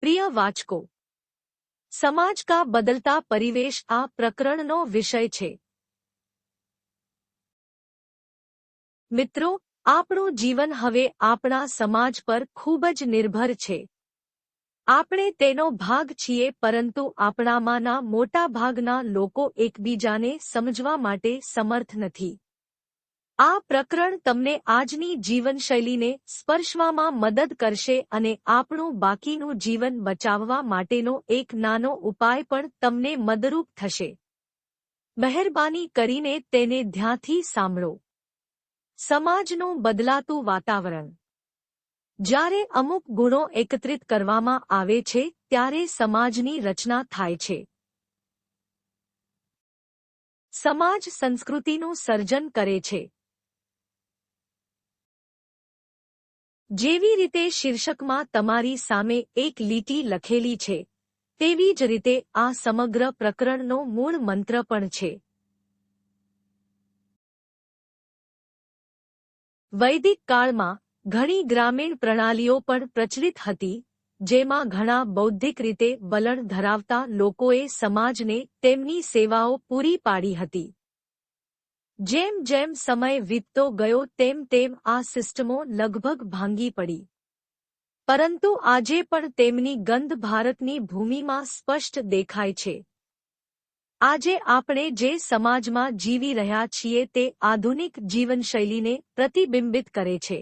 प्रिय वाचको, समाज का बदलता परिवेश आ प्रकरणनो विषय छे। मित्रों, आपणुं जीवन हवे आपणा समाज पर खूब ज निर्भर छे। આપણે તેનો ભાગ છીએ, પરંતુ આપણામાંના મોટા ભાગના લોકો એકબીજાને સમજવા માટે સમર્થ નથી। આ પ્રકરણ તમને આજની જીવનશૈલીને સ્પર્શવામાં મદદ કરશે અને આપણું બાકીનું જીવન બચાવવા માટેનો એક નાનો ઉપાય પણ તમને મદદરૂપ થશે। મહેરબાની કરીને તેને ધ્યાનથી સાંભળો। સમાજનું બદલાતું વાતાવરણ। જ્યારે અમુક ગુણો એકત્રિત કરવામાં આવે છે ત્યારે સમાજની રચના થાય છે। સમાજ સંસ્કૃતિનું સર્જન કરે છે। જેવી રીતે શીર્ષકમાં તમારી સામે એક લીટી લખેલી છે, તેવી જ રીતે આ સમગ્ર પ્રકરણનો મૂળ મંત્ર પણ છે। વૈદિક કાળમાં ઘણી ગ્રામીણ પ્રણાલીઓ પણ પ્રચલિત હતી, જેમાં ઘણા બૌદ્ધિક રીતે વલણ ધરાવતા લોકોએ સમાજને તેમની સેવાઓ પૂરી પાડી હતી। જેમ જેમ સમય વીતતો ગયો તેમ તેમ આ સિસ્ટમો લગભગ ભાંગી પડી, પરંતુ આજે પણ તેમની ગંધ ભારતની ભૂમિમાં સ્પષ્ટ દેખાય છે। આજે આપણે જે સમાજમાં જીવી રહ્યા છીએ તે આધુનિક જીવનશૈલીને પ્રતિબિંબિત કરે છે।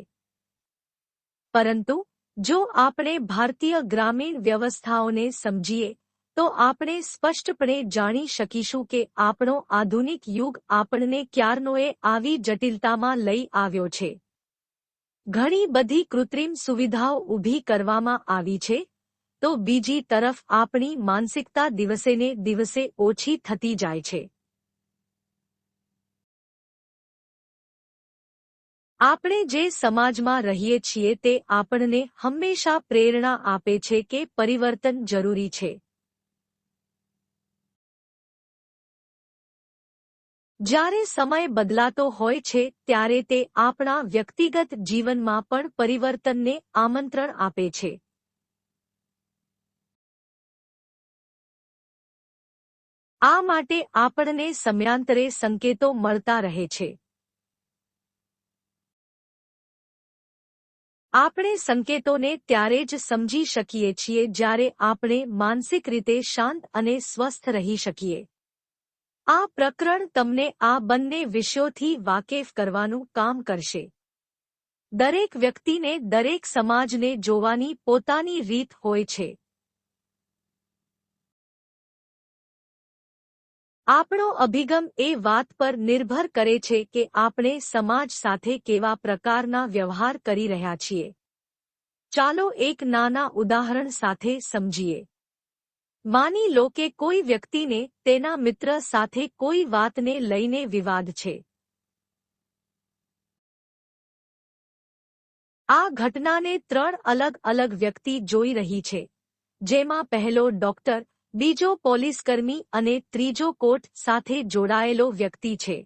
પરંતુ જો આપણે ભારતીય ગ્રામીણ વ્યવસ્થાઓને સમજીએ તો આપણે સ્પષ્ટપણે જાણી શકીશું કે આપણો આધુનિક યુગ આપણને ક્યારનોએ આવી જટિલતામાં લઈ આવ્યો છે। ઘણી બધી કૃત્રિમ સુવિધાઓ ઊભી કરવામાં આવી છે, તો બીજી તરફ આપણી માનસિકતા દિવસેને દિવસે ઓછી થતી જાય છે। આપણે જે સમાજમાં રહીએ છીએ તે આપણને હંમેશા પ્રેરણા આપે છે કે પરિવર્તન જરૂરી છે। જ્યારે સમય બદલાતો હોય છે ત્યારે તે આપણા વ્યક્તિગત જીવનમાં પણ પરિવર્તનને આમંત્રણ આપે છે। આ માટે આપણને સમયાંતરે સંકેતો મળતા રહે છે। આપણે સંકેતોને ત્યારે જ સમજી શકીએ છીએ જ્યારે આપણે માનસિક રીતે શાંત અને સ્વસ્થ રહી શકીએ। આ પ્રકરણ તમને આ બંને વિષયોથી વાકેફ કરવાનું કામ કરશે। દરેક વ્યક્તિને દરેક સમાજને જોવાની પોતાની રીત હોય છે। આપણો અભિગમ એ વાત પર નિર્ભર કરે છે કે આપણે સમાજ સાથે કેવા પ્રકારના વ્યવહાર કરી રહ્યા છીએ। ચાલો એક નાના ઉદાહરણ સાથે સમજીએ। માની લો કે કોઈ વ્યક્તિને તેના મિત્ર સાથે કોઈ વાતને લઈને વિવાદ છે। આ ઘટનાને ત્રણ અલગ અલગ વ્યક્તિ જોઈ રહી છે, જેમાં પહેલો ડોક્ટર, બીજો પોલીસકર્મી અને ત્રીજો કોર્ટ સાથે જોડાયેલો વ્યક્તિ છે।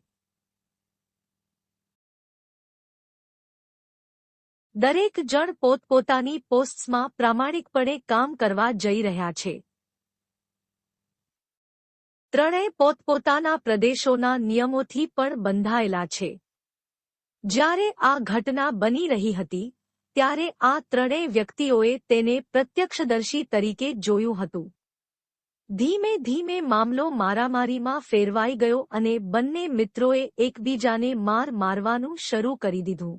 દરેક જણ પોતપોતાની પોસ્ટ્સમાં પ્રામાણિકપણે કામ કરવા જઈ રહ્યા છે। ત્રણેય પોતપોતાના પ્રદેશોના નિયમોથી પણ બંધાયેલા છે। જ્યારે આ ઘટના બની રહી હતી ત્યારે આ ત્રણેય વ્યક્તિઓએ તેને પ્રત્યક્ષદર્શી તરીકે જોયું હતું। ધીમે ધીમે મામલો મારામારીમાં ફેરવાઈ ગયો અને બંને મિત્રોએ એકબીજાને મારવાનું શરૂ કરી દીધું।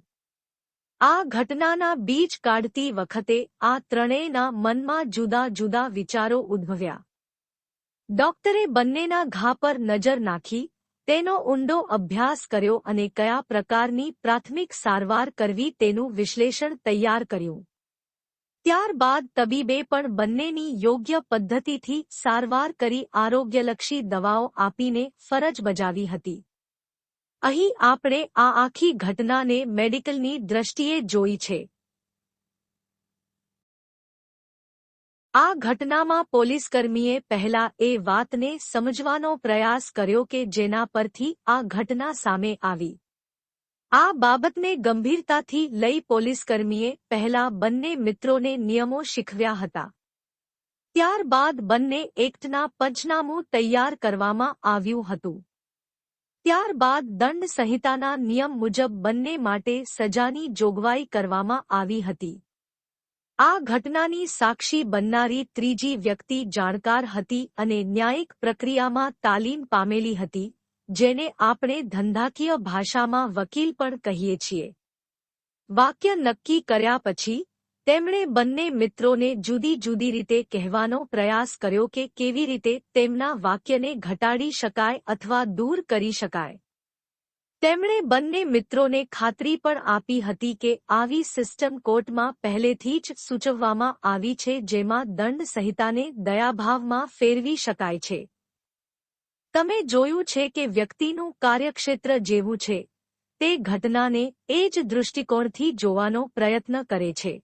આ ઘટનાના બીજ કાઢતી વખતે આ ત્રણેયના મનમાં જુદા જુદા વિચારો ઉદ્ભવ્યા। ડોક્ટરે બંનેના ઘા પર નજર નાખી, તેનો ઊંડો અભ્યાસ કર્યો અને કયા પ્રકારની પ્રાથમિક સારવાર કરવી તેનું વિશ્લેષણ તૈયાર કર્યું। ત્યારબાદ તબીબે પણ બંનેની યોગ્ય પદ્ધતિથી સારવાર કરી આરોગ્યલક્ષી દવાઓ આપીને ફરજ બજાવી હતી। અહીં આપણે આ આખી ઘટનાને મેડિકલની દ્રષ્ટિએ જોઈ છે। આ ઘટનામાં પોલીસકર્મીએ પહેલા એ વાતને સમજવાનો પ્રયાસ કર્યો કે જેના પરથી આ ઘટના સામે આવી। આ બાબતને ગંભીરતાથી લઈ પોલીસકર્મીએ પહેલા બંને મિત્રોને નિયમો શીખવ્યા હતા। ત્યારબાદ બંને એક્ટના પંચનામું તૈયાર કરવામાં આવ્યું હતું. ત્યારબાદ દંડ સંહિતાના નિયમ મુજબ બંને માટે સજાની જોગવાઈ કરવામાં આવી હતી. આ ઘટનાની સાક્ષી બનનારી ત્રીજી વ્યક્તિ જાણકાર હતી અને ન્યાયિક પ્રક્રિયામાં તાલીમ પામેલી હતી, જેને આપણે ધંધાકીય ભાષામાં વકીલ પણ કહીએ છીએ. વાક્ય નક્કી કર્યા પછી તેમણે બંને મિત્રોને જુદી જુદી રીતે કહેવાનો પ્રયાસ કર્યો કે કેવી રીતે તેમના વાક્યને ઘટાડી શકાય અથવા દૂર કરી શકાય. તેમણે બંને મિત્રોને ખાતરી પણ આપી હતી કે આવી સિસ્ટમ કોર્ટમાં પહેલેથી જ સૂચવવામાં આવી છે, જેમાં દંડ સંહિતાને દયાભાવમાં ફેરવી શકાય છે. તમે જોયું છે કે વ્યક્તિનું કાર્યક્ષેત્ર જેવું છે, તે ઘટનાને એ જ દૃષ્ટિકોણથી જોવાનો પ્રયત્ન કરે છે.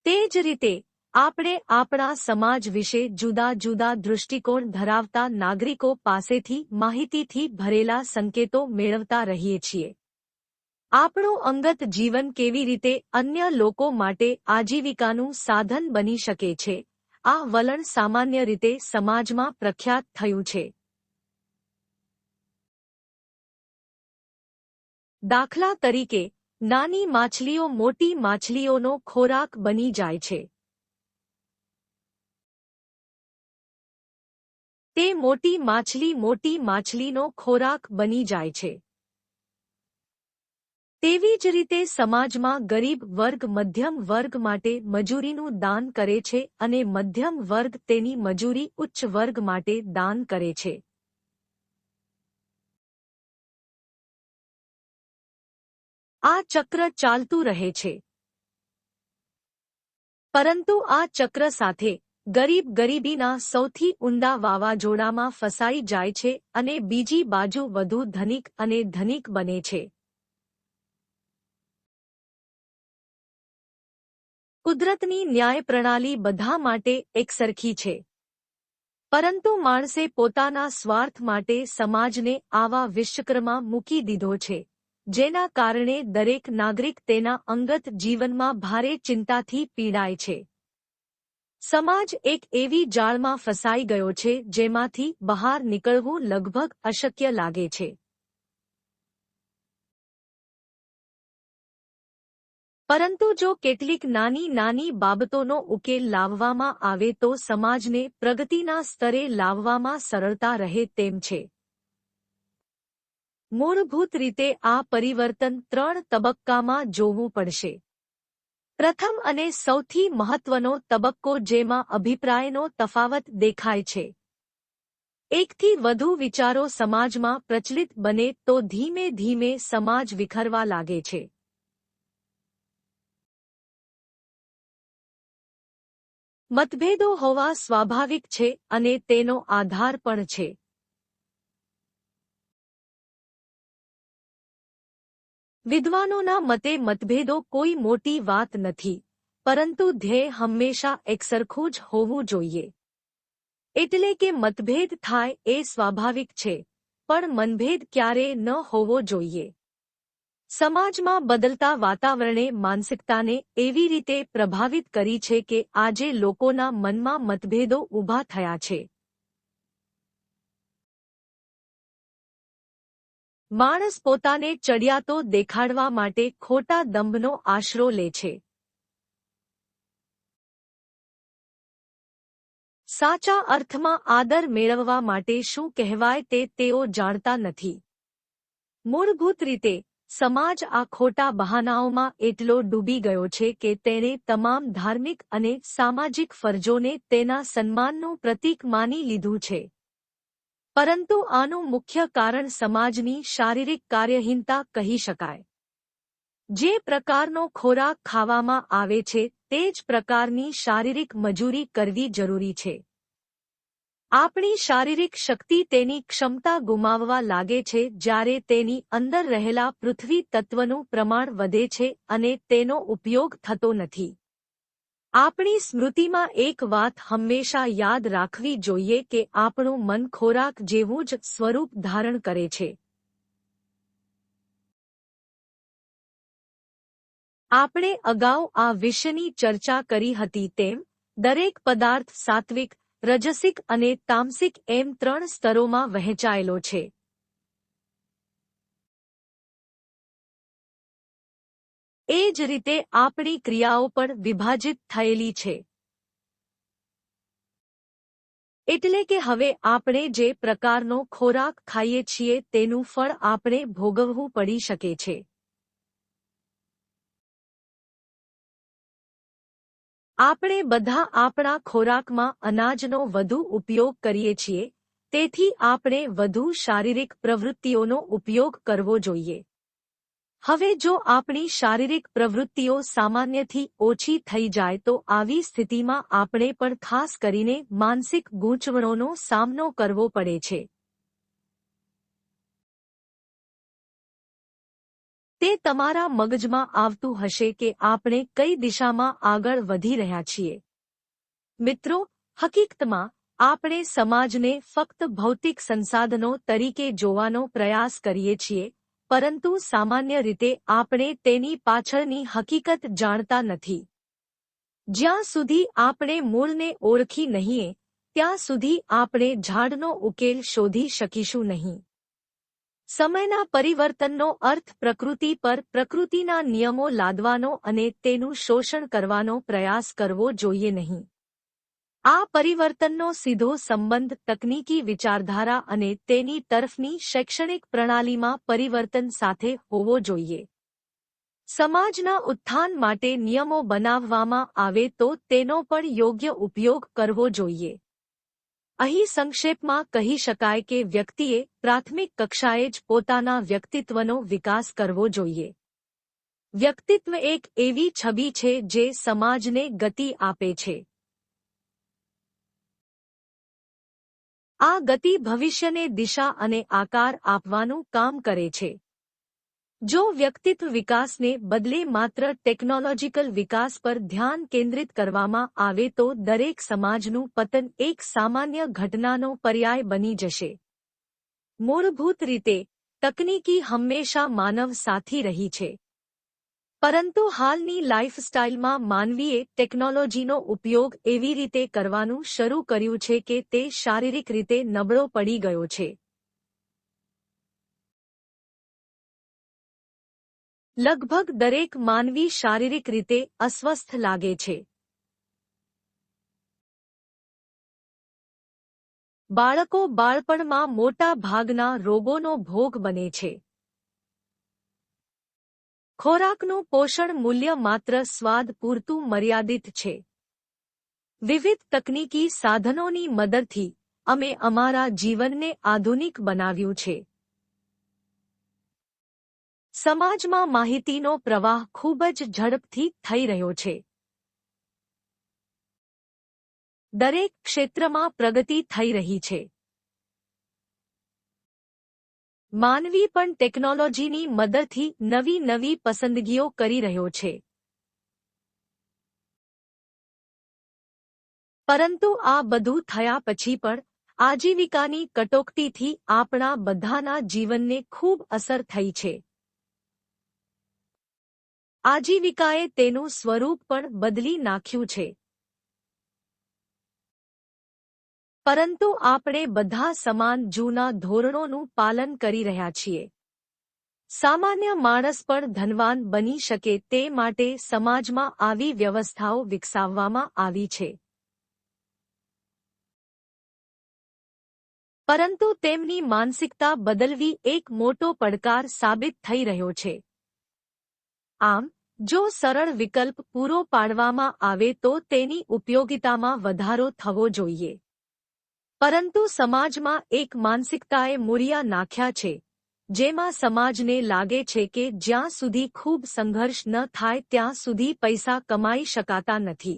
તે જ રીતે આપણે આપણા સમાજ વિશે જુદા જુદા દૃષ્ટિકોણ ધરાવતા નાગરિકો પાસેથી માહિતીથી ભરેલા સંકેતો મેળવતા રહીએ છીએ. આપણું અંગત જીવન કેવી રીતે અન્ય લોકો માટે આજીવિકાનું સાધન બની શકે છે, આ વલણ સામાન્ય રીતે સમાજમાં પ્રખ્યાત થયું છે. દાખલા તરીકે, નાની માછલીઓ મોટી માછલીઓનો ખોરાક બની જાય છે. તે મોટી માછલીનો ખોરાક બની જાય છે. તેવી જ રીતે સમાજમાં ગરીબ વર્ગ મધ્યમ વર્ગ માટે મજૂરીનું દાન કરે છે અને મધ્યમ વર્ગ તેની મજૂરી ઉચ્ચ વર્ગ માટે દાન કરે છે. આ ચક્ર ચાલતું રહે છે. પરંતુ આ ચક્ર સાથે ગરીબ ગરીબીના સૌથી ઊંડા વાવાઝોડામાં ફસાઈ જાય છે અને બીજી બાજુ વધુ ધનિક અને ધનિક બને છે. કુદરતની ન્યાય પ્રણાલી બધા માટે એકસરખી છે. પરંતુ માણસે પોતાના સ્વાર્થ માટે સમાજને આવા વિષચક્રમાં મૂકી દીધો છે, જેના કારણે દરેક નાગરિક તેના અંગત જીવનમાં ભારે ચિંતાથી પીડાય છે. સમાજ એક એવી જાળમાં ફસાઈ ગયો છે જેમાંથી બહાર નીકળવું લગભગ અશક્ય લાગે છે. પરંતુ જો કેટલીક નાની નાની બાબતોનો ઉકેલ લાવવામાં આવે તો સમાજને પ્રગતિના સ્તરે લાવવામાં સરળતા રહે તેમ છે. મૂળભૂત રીતે આ પરિવર્તન 3 તબક્કામાં જોવું પડશે. પ્રથમ અને સૌથી મહત્વનો તબક્કો જેમાં અભિપ્રાયનો તફાવત દેખાય છે. એકથી વધુ વિચારો સમાજમાં પ્રચલિત બને તો ધીમે ધીમે સમાજ વિખરવા લાગે છે. મતભેદો હોવા સ્વાભાવિક છે અને તેનો આધાર પણ છે. વિદ્વાનોના મતે મતભેદો કોઈ મોટી વાત નથી, પરંતુ ધ્યેય હંમેશા એકસરખું જ હોવું જોઈએ. એટલે કે મતભેદ થાય એ સ્વાભાવિક છે, પણ મનભેદ ક્યારેય ન હોવો જોઈએ. સમાજમાં બદલતા વાતાવરણે માનસિકતાને એવી રીતે પ્રભાવિત કરી છે કે આજે લોકોના મનમાં મતભેદો ઊભા થયા છે. માણસ પોતાને ચડિયાતો દેખાડવા માટે ખોટા દંભનો આશરો લે છે. સાચા અર્થમાં આદર મેળવવા માટે શું કહેવાય તે તેઓ જાણતા નથી. મૂળભૂત રીતે સમાજ આ ખોટા બહાનાઓમાં એટલો ડૂબી ગયો છે કે તેણે તમામ ધાર્મિક અને સામાજિક ફરજોને તેના સન્માનનું પ્રતીક માની લીધું છે. પરંતુ આનું મુખ્ય કારણ સમાજની શારીરિક કાર્યહીનતા કહી શકાય. જે પ્રકારનો ખોરાક ખાવામાં આવે છે તે જ પ્રકારની શારીરિક મજૂરી કરવી જરૂરી છે. આપણી શારીરિક શક્તિ તેની ક્ષમતા ગુમાવવા લાગે છે જ્યારે તેની અંદર રહેલા પૃથ્વી તત્વનું પ્રમાણ વધે છે અને તેનો ઉપયોગ થતો નથી. આપણી સ્મૃતિમાં એક વાત હંમેશા યાદ રાખવી જોઈએ કે આપણું મન ખોરાક જેવું જ સ્વરૂપ ધારણ કરે છે. આપણે અગાઉ આ વિષયની ચર્ચા કરી હતી તેમ દરેક પદાર્થ સાત્વિક, રજસિક અને તામસિક એમ 3 સ્તરોમાં વહેંચાયેલો છે. એ જ રીતે આપણી ક્રિયાઓ પણ વિભાજિત થયેલી છે. એટલે કે હવે આપણે જે પ્રકારનો ખોરાક ખાઈએ છીએ તેનું ફળ આપણે ભોગવવું પડી શકે છે. આપણે બધા આપણા ખોરાકમાં અનાજનો વધુ ઉપયોગ કરીએ છીએ, તેથી આપણે વધુ શારીરિક પ્રવૃત્તિઓનો ઉપયોગ કરવો જોઈએ. હવે જો આપણી શારીરિક પ્રવૃત્તિઓ સામાન્યથી ઓછી થઈ જાય તો આવી સ્થિતિમાં આપણે પણ ખાસ કરીને માનસિક ગૂંચવણોનો સામનો કરવો પડે છે. તે તમારા મગજમાં આવતું હશે કે આપણે કઈ દિશામાં આગળ વધી રહ્યા છીએ. મિત્રો, હકીકતમાં આપણે સમાજને ફક્ત ભૌતિક સંસાધનો તરીકે જોવાનો પ્રયાસ કરીએ છીએ, પરંતુ સામાન્ય રીતે આપણે તેની પાછળની હકીકત જાણતા નથી. જ્યાં સુધી આપણે મૂળને ઓળખી નહીં, ત્યાં સુધી આપણે ઝાડનો ઉકેલ શોધી શકીશું નહીં. સમયના પરિવર્તનનો અર્થ પ્રકૃતિ પર પ્રકૃતિના નિયમો લાદવાનો અને તેનું શોષણ કરવાનો પ્રયાસ કરવો જોઈએ નહીં. આ પરિવર્તનનો સીધો સંબંધ તકનીકી વિચારધારા અને તેની તરફની શૈક્ષણિક પ્રણાલીમાં પરિવર્તન સાથે હોવો જોઈએ. સમાજના ઉત્થાન માટે નિયમો બનાવવામાં આવે તો તેનો પણ યોગ્ય ઉપયોગ કરવો જોઈએ. અહીં સંક્ષેપમાં કહી શકાય કે વ્યક્તિએ પ્રાથમિક કક્ષાએ જ પોતાના વ્યક્તિત્વનો વિકાસ કરવો જોઈએ. વ્યક્તિત્વ એક એવી છબી છે જે સમાજને ગતિ આપે છે. આ ગતિ ભવિષ્યને દિશા અને આકાર આપવાનું કામ કરે છે. જો વ્યક્તિત્વ વિકાસને બદલે માત્ર ટેકનોલોજીકલ વિકાસ પર ધ્યાન કેન્દ્રિત કરવામાં આવે તો દરેક સમાજનું પતન એક સામાન્ય ઘટનાનો પર્યાય બની જશે. મૂળભૂત રીતે, તકનીકી હંમેશા માનવ સાથી રહી છે. પરંતુ હાલની લાઇફસ્ટાઇલમાં માનવીએ ટેકનોલોજીનો ઉપયોગ એવી રીતે કરવાનું શરૂ કર્યું છે કે તે શારીરિક રીતે નબળો પડી ગયો છે. લગભગ દરેક માનવી શારીરિક રીતે અસ્વસ્થ લાગે છે. બાળકો બાળપણમાં મોટા ભાગના રોગોનો ભોગ બને છે. ખોરાકનું પોષણ મૂલ્ય માત્ર સ્વાદ પૂરતું મર્યાદિત છે. વિવિધ તકનીકી સાધનોની મદદથી અમે અમારા જીવનને આધુનિક બનાવ્યું છે. સમાજમાં માહિતીનો પ્રવાહ ખૂબ જ ઝડપથી થઈ રહ્યો છે. દરેક ક્ષેત્રમાં પ્રગતિ થઈ રહી છે. માનવી પણ ટેકનોલોજીની મદદથી નવી પસંદગીઓ કરી રહ્યો છે. પરંતુ આ બધું થયા પછી પણ આજીવિકાની કટોકટીથી આપણા બધાના જીવનને ખૂબ અસર થઈ છે. આજીવિકાએ તેનું સ્વરૂપ પણ બદલી નાખ્યું છે. પરંતુ આપણે બધા સમાન જૂના ધોરણોનું પાલન કરી રહ્યા છીએ. સામાન્ય માણસ પણ ધનવાન બની શકે તે માટે સમાજમાં આવી વ્યવસ્થાઓ વિકસાવવામાં આવી છે. પરંતુ તેમની માનસિકતા બદલવી એક મોટો પડકાર સાબિત થઈ રહ્યો છે. આમ, જો સરળ વિકલ્પ પૂરો પાડવામાં આવે તો તેની ઉપયોગિતામાં વધારો થવો જોઈએ. પરંતુ સમાજમાં એક માનસિકતાએ મૂળિયા નાખ્યા છે, જેમાં સમાજને લાગે છે કે જ્યાં સુધી ખૂબ સંઘર્ષ ન થાય ત્યાં સુધી પૈસા કમાઈ શકાતા નથી.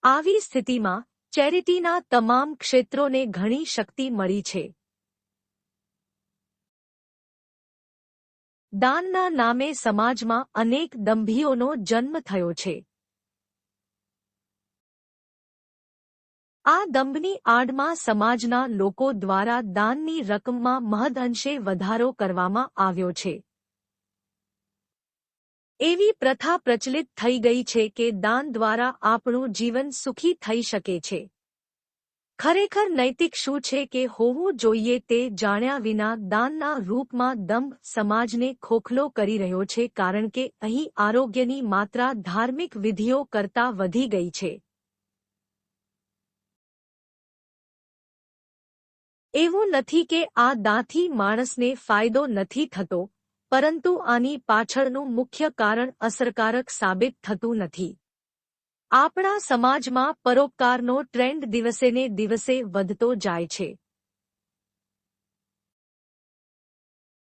આવી સ્થિતિમાં ચેરિટીના તમામ ક્ષેત્રોને ઘણી શક્તિ મળી છે. દાનના નામે સમાજમાં અનેક દંભીઓનો જન્મ થયો છે. આ દંભની આડમાં સમાજના લોકો દ્વારા દાનની રકમમાં મહદઅંશે વધારો કરવામાં આવ્યો છે. એવી પ્રથા પ્રચલિત થઈ ગઈ છે કે દાન દ્વારા આપણું જીવન સુખી થઈ શકે છે. ખરેખર નૈતિક શું છે કે હોવું જોઈએ તે જાણ્યા વિના દાનના રૂપમાં દંભ સમાજને ખોખલો કરી રહ્યો છે, કારણ કે અહીં આરોગ્યની માત્રા ધાર્મિક વિધિઓ કરતાં વધી ગઈ છે. એવું નથી કે આ દાનથી માણસને ફાયદો નથી થતો, પરંતુ આની પાછળનું મુખ્ય કારણ અસરકારક સાબિત થતું નથી. આપણા સમાજમાં પરોપકારનો ટ્રેન્ડ દિવસેને દિવસે વધતો જાય છે.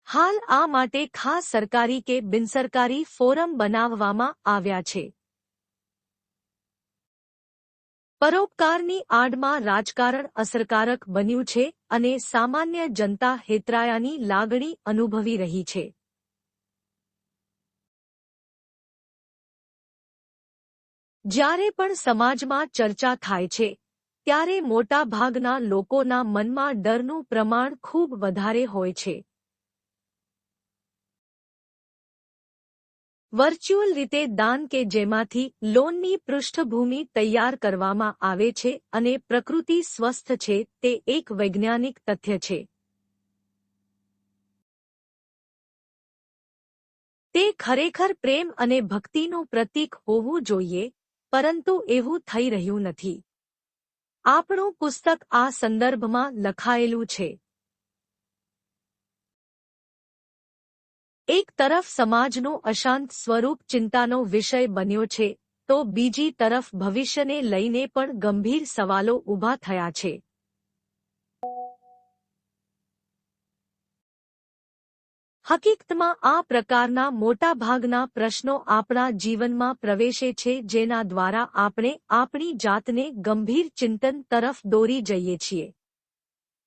હાલ આ માટે ખાસ સરકારી કે બિનસરકારી ફોરમ બનાવવામાં આવ્યા છે. પરોપકારની આડમાં રાજકારણ અસરકારક બન્યું છે અને સામાન્ય જનતા હેતરાયાની લાગણી અનુભવી રહી છે. જ્યારે પણ સમાજમાં ચર્ચા થાય છે, ત્યારે મોટાભાગના લોકોના મનમાં ડરનું પ્રમાણ ખૂબ વધારે હોય છે. વર્ચ્યુઅલ રીતે દાન કે જેમાંથી લોનની પૃષ્ઠભૂમિ તૈયાર કરવામાં આવે છે અને પ્રકૃતિ સ્વસ્થ છે તે એક વૈજ્ઞાનિક તથ્ય છે. તે ખરેખર પ્રેમ અને ભક્તિનું પ્રતીક હોવું જોઈએ, પરંતુ એવું થઈ રહ્યું નથી. આપણું પુસ્તક આ સંદર્ભમાં લખાયેલું છે. એક તરફ સમાજનું અશાંત સ્વરૂપ ચિંતાનો વિષય બન્યો છે, તો બીજી તરફ ભવિષ્યને લઈને પણ ગંભીર સવાલો ઊભા થયા છે. હકીકતમાં આ પ્રકારના મોટાભાગના પ્રશ્નો આપણા જીવનમાં પ્રવેશે છે જેના દ્વારા આપણે આપણી જાતને ગંભીર ચિંતન તરફ દોરી જઈએ છીએ.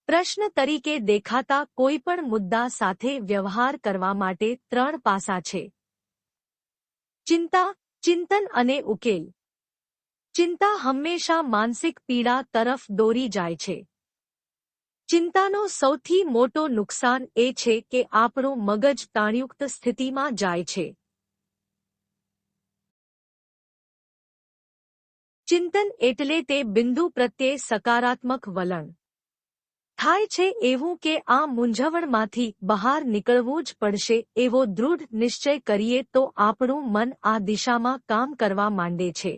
પ્રશ્ન તરીકે દેખાતા કોઈપણ મુદ્દા સાથે વ્યવહાર કરવા માટે 3 પાસા છે: ચિંતા, ચિંતન અને ઉકેલ. ચિંતા હંમેશા માનસિક પીડા તરફ દોરી જાય છે. ચિંતાનો સૌથી મોટો નુકસાન એ છે કે આપણું મગજ તાણયુક્ત સ્થિતિમાં જાય છે. ચિંતન એટલે તે બિંદુ પ્રત્યે સકારાત્મક વલણ. થાય છે એવું કે આ મૂંઝવણમાંથી બહાર નીકળવું જ પડશે એવો દૃઢ નિશ્ચય કરીએ તો આપણું મન આ દિશામાં કામ કરવા માંડે છે.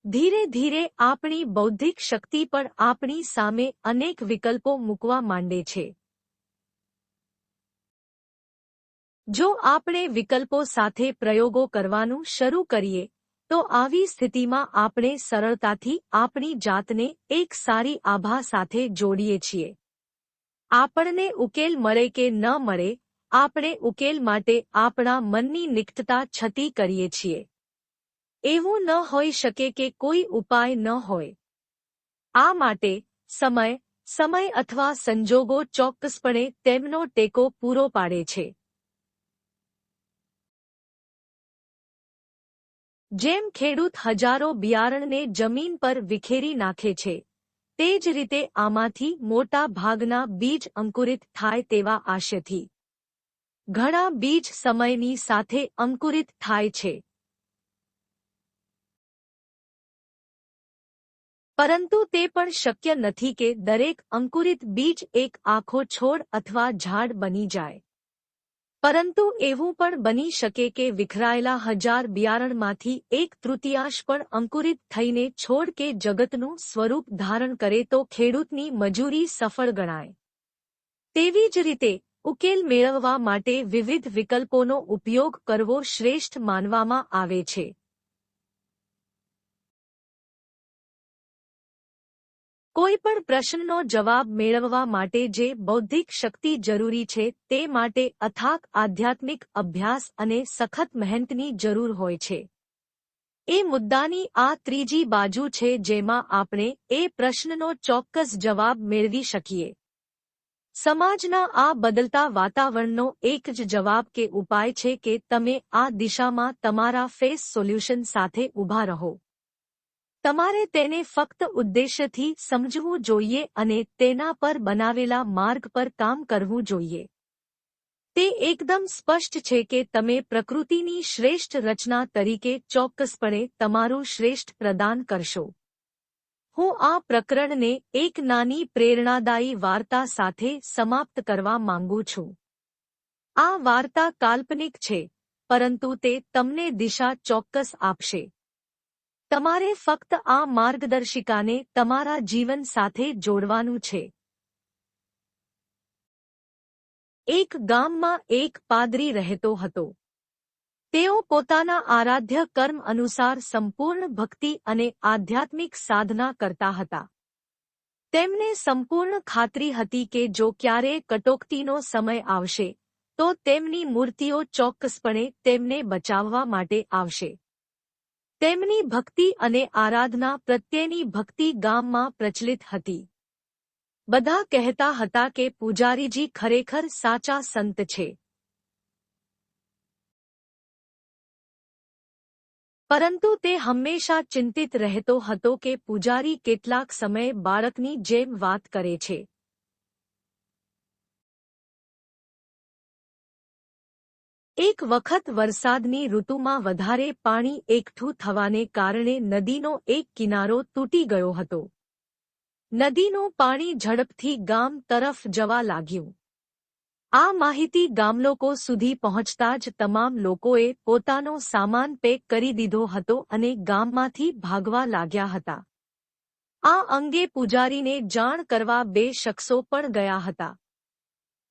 ધીરે ધીરે આપણી બૌદ્ધિક શક્તિ પણ આપણી સામે અનેક વિકલ્પો મૂકવા માંડે છે. જો આપણે વિકલ્પો સાથે પ્રયોગો કરવાનું શરૂ કરીએ, તો આવી સ્થિતિમાં આપણે સરળતાથી આપણી જાતને એક સારી આભા સાથે જોડીએ છીએ. આપણને ઉકેલ મળે કે ન મળે, આપણે ઉકેલ માટે આપણા મનની નિકટતા છતી કરીએ છીએ. એવું ન હોઈ શકે કે કોઈ ઉપાય ન હોય. આ માટે સમય અથવા સંજોગો ચોક્કસપણે તેમનો ટેકો પૂરો પાડે છે. જેમ ખેડૂત હજારો બિયારણને જમીન પર વિખેરી નાખે છે, તે જ રીતે આમાંથી મોટા ભાગના બીજ અંકુરિત થાય તેવા આશયથી. ઘણા બીજ સમયની સાથે અંકુરિત થાય છે. પરંતુ તે પણ શક્ય નથી કે દરેક અંકુરિત બીજ એક આખો છોડ અથવા ઝાડ બની જાય. પરંતુ એવું પણ બની શકે કે વિખરાયેલા હજાર બિયારણમાંથી 1/3 પણ અંકુરિત થઈને છોડ કે જગતનું સ્વરૂપ ધારણ કરે તો ખેડૂતની મજૂરી સફળ ગણાય. તેવી જ રીતે ઉકેલ મેળવવા માટે વિવિધ વિકલ્પોનો ઉપયોગ કરવો શ્રેષ્ઠ માનવામાં આવે છે. કોઈપણ પ્રશ્નનો જવાબ મેળવવા માટે જે બૌદ્ધિક શક્તિ જરૂરી છે તે માટે અથાક આધ્યાત્મિક અભ્યાસ અને સખત મહેનતની જરૂર હોય છે. એ મુદ્દાની આ ત્રીજી બાજુ છે જેમાં આપણે એ પ્રશ્નનો ચોક્કસ જવાબ મેળવી શકીએ. સમાજના આ બદલતા વાતાવરણનો એક જ જવાબ કે ઉપાય છે કે તમે આ દિશામાં તમારા ફેસ સોલ્યુશન સાથે ઊભા રહો. તમારે તેને ફક્ત ઉદ્દેશ્યથી સમજવું જોઈએ અને તેના પર બનાવેલા માર્ગ પર કામ કરવું જોઈએ. તે એકદમ સ્પષ્ટ છે કે તમે પ્રકૃતિની શ્રેષ્ઠ રચના તરીકે ચોક્કસપણે તમારું શ્રેષ્ઠ પ્રદાન કરશો. હું આ પ્રકરણને એક નાની પ્રેરણાદાયી વાર્તા સાથે સમાપ્ત કરવા માંગુ છું. આ વાર્તા કાલ્પનિક છે, પરંતુ તે તમને દિશા ચોક્કસ આપશે. તમારે ફક્ત આ માર્ગદર્શિકાને તમારા જીવન સાથે જોડવાનું છે. એક ગામમાં એક પાદરી રહેતો હતો. તેઓ પોતાના આરાધ્ય કર્મ અનુસાર સંપૂર્ણ ભક્તિ અને આધ્યાત્મિક સાધના કરતા હતા. તેમને સંપૂર્ણ ખાતરી હતી કે જો ક્યારે કટોકટીનો સમય આવશે, તો તેમની મૂર્તિઓ ચોક્કસપણે તેમને બચાવવા માટે આવશે. તેમની ભક્તિ અને આરાધના પ્રત્યેની ભક્તિ ગામમાં પ્રચલિત હતી. બધા કહેતા હતા કે પૂજારીજી ખરેખર સાચા સંત છે. પરંતુ તે હંમેશા ચિંતિત રહેતો હતો કે પૂજારી કેટલાક સમયે બાળકની જેમ વાત કરે છે. એક વખત વરસાદની ઋતુમાં વધારે પાણી એકઠું થવાને કારણે નદીનો એક કિનારો તૂટી ગયો હતો. નદીનું પાણી ઝડપથી ગામ તરફ જવા લાગ્યું. આ માહિતી ગામલોકો સુધી પહોંચતા જ તમામ લોકોએ પોતાનો સામાન પેક કરી દીધો હતો અને ગામમાંથી ભાગવા લાગ્યા હતા. આ અંગે પૂજારીને જાણ કરવા 2 શખ્સો પણ ગયા હતા.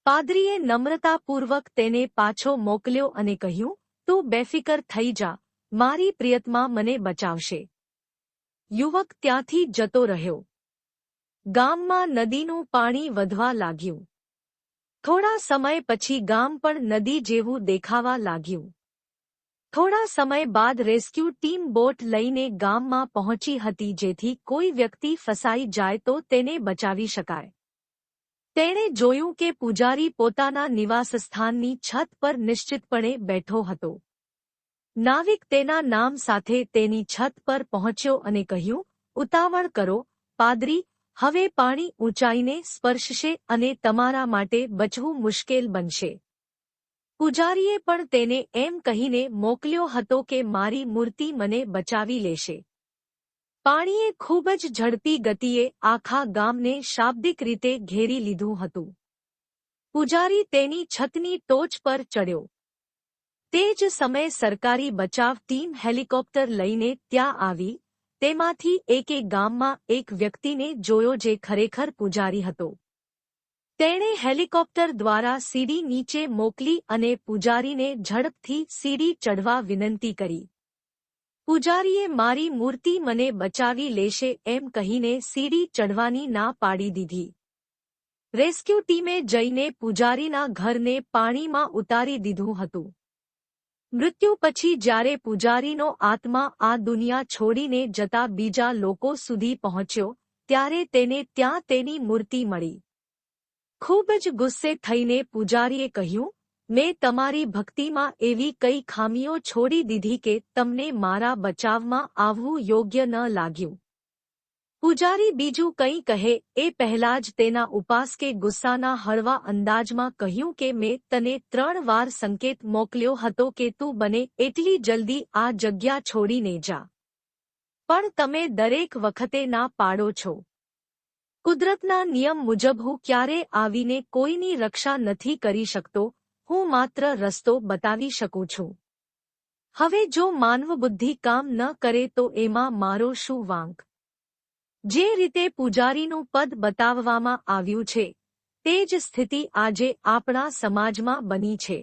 પાદરીએ નમ્રતાપૂર્વક તેને પાછો મોકલ્યો અને કહ્યું, તું બેફિકર થઈ જા, મારી પ્રિયતમા મને બચાવશે. યુવક ત્યાંથી જતો રહ્યો. ગામમાં નદીનું પાણી વધવા લાગ્યું. થોડા સમય પછી ગામ પણ નદી જેવું દેખાવા લાગ્યું. થોડા સમય બાદ રેસ્ક્યુ ટીમ બોટ લઈને ગામમાં પહોંચી હતી જેથી કોઈ વ્યક્તિ ફસાઈ જાય તો તેને બચાવી શકાય. તેણે જોયું કે પૂજારી પોતાના નિવાસસ્થાનની છત પર નિશ્ચિતપણે બેઠો હતો. નાવિક તેના નામ સાથે તેની છત પર પહોંચ્યો અને કહ્યું, ઉતાવળ કરો, પાદરી, હવે પાણી ઊંચાઈને સ્પર્શશે અને તમારા માટે બચવું મુશ્કેલ બનશે. પૂજારીએ પણ તેને એમ કહીને મોકલ્યો હતો કે મારી મૂર્તિ મને બચાવી લેશે. પાણીએ ખૂબ જ ઝડપી ગતિએ આખા ગામને શાબ્દિક રીતે ઘેરી લીધું હતું. પૂજારી તેની છતની ટોચ પર ચડ્યો. તે જ સમયે સરકારી બચાવ ટીમ હેલિકોપ્ટર લઈને ત્યાં આવી. તેમાંથી એકે ગામમાં એક વ્યક્તિને જોયો જે ખરેખર પૂજારી હતો. તેણે હેલિકોપ્ટર દ્વારા સીડી નીચે મોકલી અને પૂજારીને ઝડપથી સીડી ચઢવા વિનંતી કરી. પૂજારીએ મારી મૂર્તિ મને બચાવી લેશે એમ કહીને સીડી ચઢવાની ના પાડી દીધી. રેસ્ક્યુ ટીમે જઈને પૂજારીના ઘરને પાણીમાં ઉતારી દીધું હતું. મૃત્યુ પછી જ્યારે પૂજારીનો આત્મા આ દુનિયા છોડીને જતા બીજા લોકો સુધી પહોંચ્યો, ત્યારે તેને ત્યાં તેની મૂર્તિ મળી. ખૂબ જ ગુસ્સે થઈને પૂજારીએ કહ્યું, મેં તમારી ભક્તિમાં એવી કઈ ખામીઓ છોડી દીધી કે તમને મારા બચાવમાં આવવું યોગ્ય ન લાગ્યું. પૂજારી બીજું કંઈ કહે એ પહેલા જ તેના ઉપાસકે ગુસ્સાના હળવા અંદાજમાં કહ્યું કે મેં તને 3 વાર સંકેત મોકલ્યો હતો કે તું બને એટલી જલ્દી આ જગ્યા છોડીને જા. પણ તમે દરેક વખતે ના પાડો છો. કુદરતના નિયમ મુજબ હું ક્યારે આવીને કોઈની રક્ષા નથી કરી શકતો, હું માત્ર રસ્તો બતાવી શકું છું. હવે જો માનવબુદ્ધિ કામ ન કરે તો એમાં મારો શું વાંક? જે રીતે પૂજારીનું પદ બતાવવામાં આવ્યું છે, તે જ સ્થિતિ આજે આપણા સમાજમાં બની છે.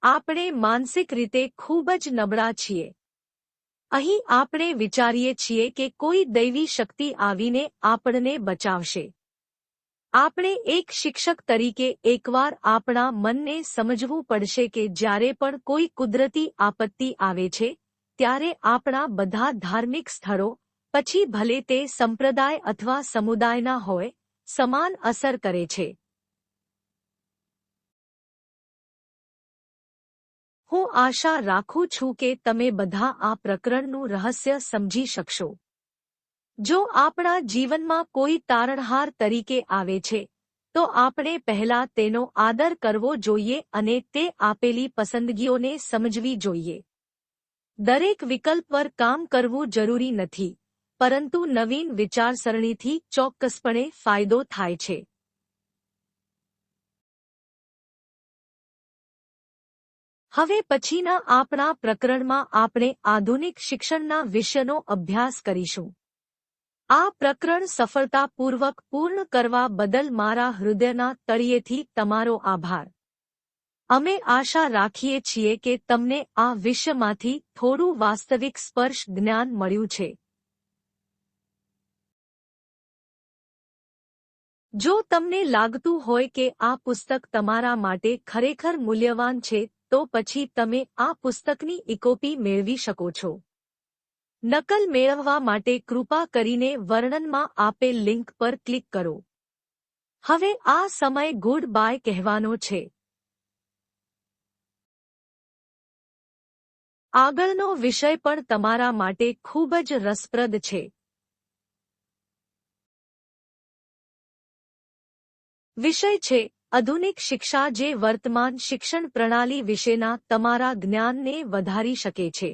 આપણે માનસિક રીતે ખૂબ જ નબળા છીએ. અહીં આપણે વિચારીએ છીએ કે કોઈ દૈવી શક્તિ આવીને આપણને બચાવશે. આપણે એક શિક્ષક તરીકે એકવાર આપણા મનને સમજવું પડશે કે જ્યારે પણ કોઈ કુદરતી આપત્તિ આવે છે, ત્યારે આપણા બધા ધાર્મિક સ્થળો, પછી ભલે તે સંપ્રદાય અથવા સમુદાયના હોય, સમાન અસર કરે છે. હું આશા રાખું છું કે તમે બધા આ પ્રકરણનું રહસ્ય સમજી શકશો. જો આપણા જીવનમાં કોઈ તારણહાર તરીકે આવે છે, તો આપણે પહેલા તેનો આદર કરવો જોઈએ અને તે આપેલી પસંદગીઓને સમજવી જોઈએ. દરેક વિકલ્પ પર કામ કરવું જરૂરી નથી, પરંતુ નવીન વિચારસરણીથી ચોક્કસપણે ફાયદો થાય છે. હવે પછીના આપણા પ્રકરણમાં આપણે આધુનિક શિક્ષણના વિષયનો અભ્યાસ કરીશું. આ પ્રકરણ સફળતાપૂર્વક પૂર્ણ કરવા બદલ મારા હૃદયના તળિયેથી તમારો આભાર. અમે આશા રાખીએ છીએ કે તમને આ વિષયમાંથી થોડું વાસ્તવિક સ્પર્શ જ્ઞાન મળ્યું છે. જો તમને લાગતું હોય કે આ પુસ્તક તમારા માટે ખરેખર મૂલ્યવાન છે, તો પછી તમે આ પુસ્તકની ઇકોપી મેળવી શકો છો. નકલ મેળવવા માટે કૃપા કરીને વર્ણનમાં આપેલ લિંક પર ક્લિક કરો. હવે આ સમય ગુડ બાય કહેવાનો છે. આગળનો વિષય પણ તમારા માટે ખૂબ જ રસપ્રદ છે. વિષય છે આધુનિક શિક્ષા, જે વર્તમાન શિક્ષણ પ્રણાલી વિશેના તમારા જ્ઞાનને વધારી શકે છે.